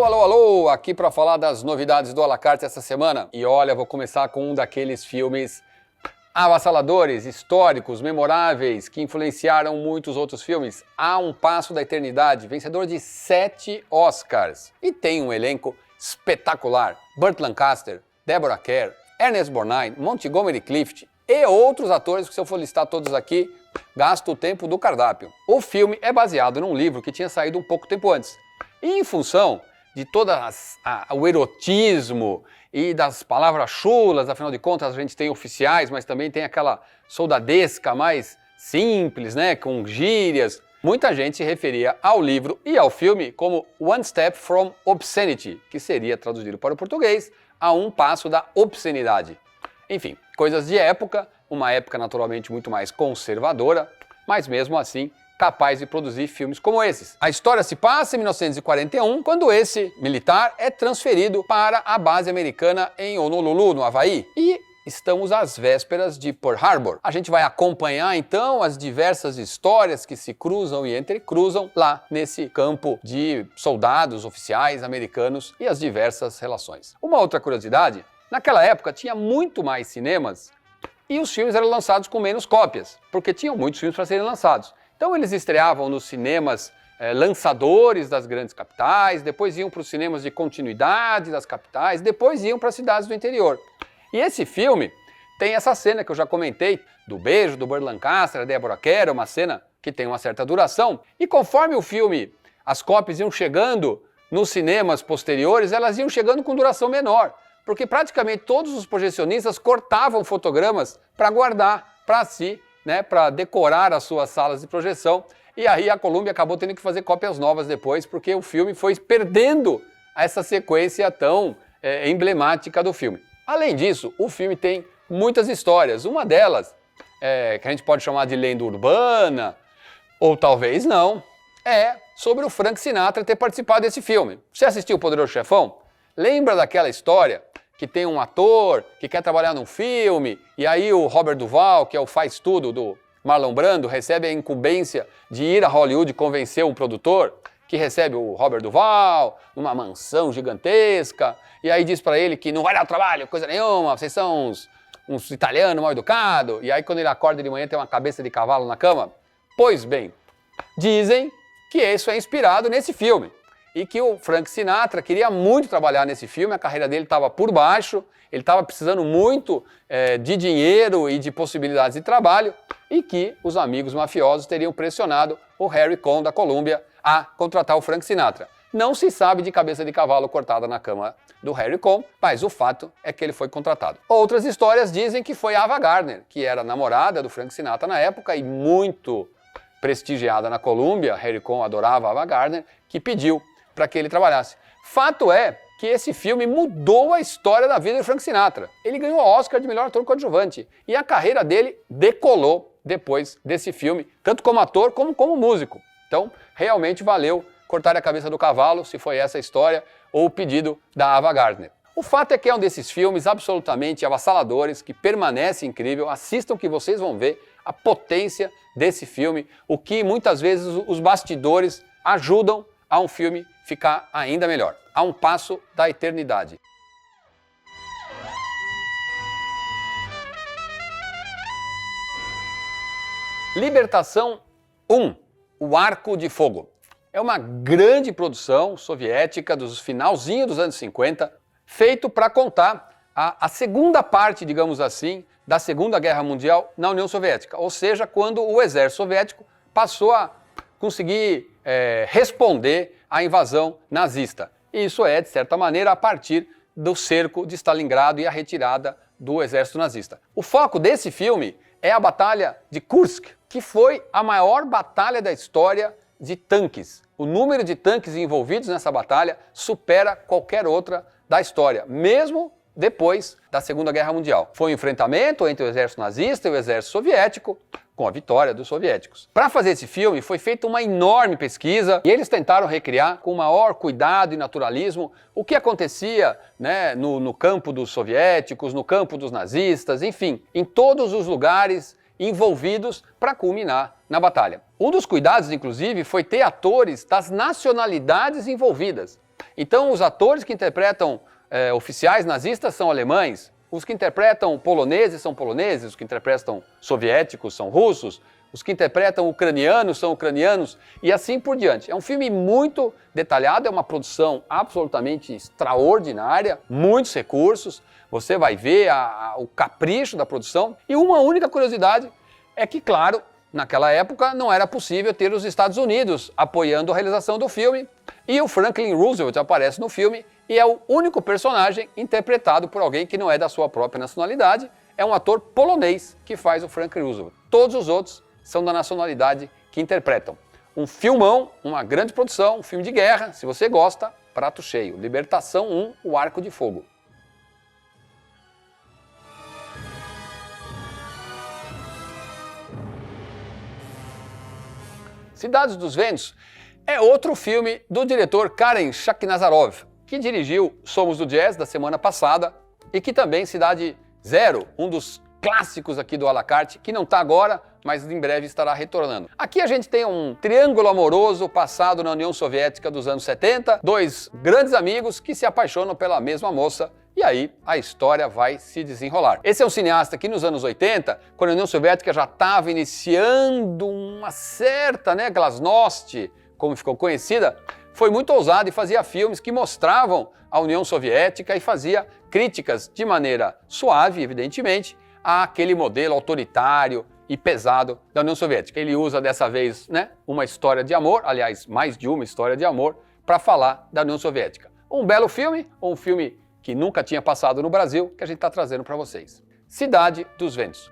Alô, alô, alô! Aqui para falar das novidades do à la carte essa semana. E olha, vou começar com um daqueles filmes avassaladores, históricos, memoráveis, que influenciaram muitos outros filmes. Há um Passo da Eternidade, vencedor de 7 Oscars. E tem um elenco espetacular. Burt Lancaster, Deborah Kerr, Ernest Borgnine, Montgomery Clift e outros atores que, se eu for listar todos aqui, gasto o tempo do cardápio. O filme é baseado num livro que tinha saído um pouco tempo antes. E em função de todo o erotismo e das palavras chulas, afinal de contas a gente tem oficiais, mas também tem aquela soldadesca mais simples, né, com gírias. Muita gente se referia ao livro e ao filme como One Step from Obscenity, que seria traduzido para o português a um passo da obscenidade. Enfim, coisas de época, uma época naturalmente muito mais conservadora, mas mesmo assim capaz de produzir filmes como esses. A história se passa em 1941, quando esse militar é transferido para a base americana em Honolulu, no Havaí. E estamos às vésperas de Pearl Harbor. A gente vai acompanhar então as diversas histórias que se cruzam e entrecruzam lá nesse campo de soldados, oficiais americanos e as diversas relações. Uma outra curiosidade, naquela época tinha muito mais cinemas e os filmes eram lançados com menos cópias, porque tinham muitos filmes para serem lançados. Então eles estreavam nos cinemas lançadores das grandes capitais, depois iam para os cinemas de continuidade das capitais, depois iam para as cidades do interior. E esse filme tem essa cena que eu já comentei, do beijo do Burt Lancaster, a Deborah Kerr, uma cena que tem uma certa duração. E conforme o filme, as cópias iam chegando nos cinemas posteriores, elas iam chegando com duração menor, porque praticamente todos os projecionistas cortavam fotogramas para guardar para si, né, para decorar as suas salas de projeção, e aí a Columbia acabou tendo que fazer cópias novas depois, porque o filme foi perdendo essa sequência tão emblemática do filme. Além disso, o filme tem muitas histórias, uma delas, que a gente pode chamar de lenda urbana, ou talvez não, é sobre o Frank Sinatra ter participado desse filme. Você assistiu O Poderoso Chefão? Lembra daquela história que tem um ator que quer trabalhar num filme, e aí o Robert Duvall, que é o faz-tudo do Marlon Brando, recebe a incumbência de ir a Hollywood convencer um produtor, que recebe o Robert Duvall numa mansão gigantesca, e aí diz pra ele que não vai dar trabalho, coisa nenhuma, vocês são uns italianos mal educados, e aí quando ele acorda de manhã tem uma cabeça de cavalo na cama. Pois bem, dizem que isso é inspirado nesse filme. E que o Frank Sinatra queria muito trabalhar nesse filme, a carreira dele estava por baixo, ele estava precisando muito de dinheiro e de possibilidades de trabalho, e que os amigos mafiosos teriam pressionado o Harry Cohn da Columbia a contratar o Frank Sinatra. Não se sabe de cabeça de cavalo cortada na cama do Harry Cohn, mas o fato é que ele foi contratado. Outras histórias dizem que foi a Ava Gardner, que era namorada do Frank Sinatra na época e muito prestigiada na Columbia, Harry Cohn adorava a Ava Gardner, que pediu para que ele trabalhasse. Fato é que esse filme mudou a história da vida de Frank Sinatra. Ele ganhou o Oscar de melhor ator coadjuvante e a carreira dele decolou depois desse filme, tanto como ator como como músico. Então, realmente valeu cortar a cabeça do cavalo, se foi essa a história, ou o pedido da Ava Gardner. O fato é que é um desses filmes absolutamente avassaladores, que permanece incrível. Assistam que vocês vão ver a potência desse filme, o que muitas vezes os bastidores ajudam a um filme ficar ainda melhor. A um Passo da Eternidade. Libertação 1, O Arco de Fogo. É uma grande produção soviética dos finalzinho dos anos 50, feito para contar a segunda parte, digamos assim, da Segunda Guerra Mundial na União Soviética. Ou seja, quando o exército soviético passou a conseguir responder à invasão nazista. E isso é, de certa maneira, a partir do cerco de Stalingrado e a retirada do exército nazista. O foco desse filme é a Batalha de Kursk, que foi a maior batalha da história de tanques. O número de tanques envolvidos nessa batalha supera qualquer outra da história, mesmo depois da Segunda Guerra Mundial. Foi um enfrentamento entre o exército nazista e o exército soviético, com a vitória dos soviéticos. Para fazer esse filme foi feita uma enorme pesquisa e eles tentaram recriar com o maior cuidado e naturalismo o que acontecia, né, no campo dos soviéticos, no campo dos nazistas, enfim, em todos os lugares envolvidos para culminar na batalha. Um dos cuidados, inclusive, foi ter atores das nacionalidades envolvidas. Então os atores que interpretam oficiais nazistas são alemães, os que interpretam poloneses são poloneses, os que interpretam soviéticos são russos, os que interpretam ucranianos são ucranianos e assim por diante. É um filme muito detalhado, é uma produção absolutamente extraordinária, muitos recursos, você vai ver o capricho da produção. E uma única curiosidade é que, claro, naquela época não era possível ter os Estados Unidos apoiando a realização do filme e o Franklin Roosevelt aparece no filme e é o único personagem interpretado por alguém que não é da sua própria nacionalidade, é um ator polonês que faz o Franklin Roosevelt. Todos os outros são da nacionalidade que interpretam. Um filmão, uma grande produção, um filme de guerra, se você gosta, prato cheio. Libertação 1, O Arco de Fogo. Cidades dos Ventos é outro filme do diretor Karen Shakhnazarov, que dirigiu Somos do Jazz da semana passada e que também Cidade Zero, um dos clássicos aqui do à la carte, que não está agora, mas em breve estará retornando. Aqui a gente tem um triângulo amoroso passado na União Soviética dos anos 70, dois grandes amigos que se apaixonam pela mesma moça e aí a história vai se desenrolar. Esse é um cineasta que nos anos 80, quando a União Soviética já estava iniciando uma certa, glasnost, como ficou conhecida, foi muito ousado e fazia filmes que mostravam a União Soviética e fazia críticas de maneira suave, evidentemente, àquele modelo autoritário e pesado da União Soviética. Ele usa dessa vez, uma história de amor, aliás, mais de uma história de amor, para falar da União Soviética. Um belo filme, um filme que nunca tinha passado no Brasil, que a gente está trazendo para vocês. Cidade dos Ventos.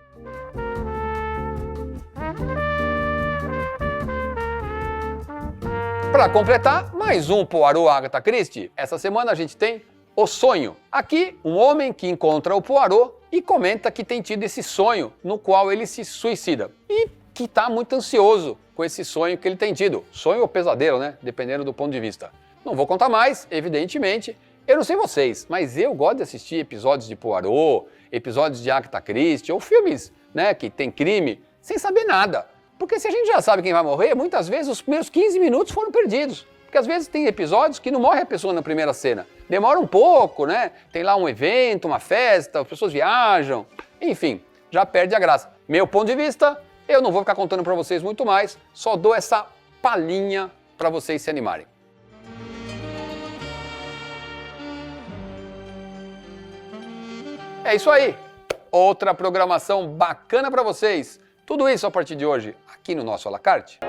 Para completar, mais um Poirot Agatha Christie. Essa semana a gente tem O Sonho. Aqui, um homem que encontra o Poirot e comenta que tem tido esse sonho no qual ele se suicida. E que está muito ansioso com esse sonho que ele tem tido. Sonho ou pesadelo, dependendo do ponto de vista. Não vou contar mais, evidentemente. Eu não sei vocês, mas eu gosto de assistir episódios de Poirot, episódios de Agatha Christie, ou filmes que tem crime, sem saber nada. Porque se a gente já sabe quem vai morrer, muitas vezes os primeiros 15 minutos foram perdidos. Porque às vezes tem episódios que não morre a pessoa na primeira cena. Demora um pouco, Tem lá um evento, uma festa, as pessoas viajam. Enfim, já perde a graça. Meu ponto de vista, eu não vou ficar contando para vocês muito mais, só dou essa palhinha para vocês se animarem. É isso aí. Outra programação bacana para vocês. Tudo isso a partir de hoje, aqui no nosso à la carte.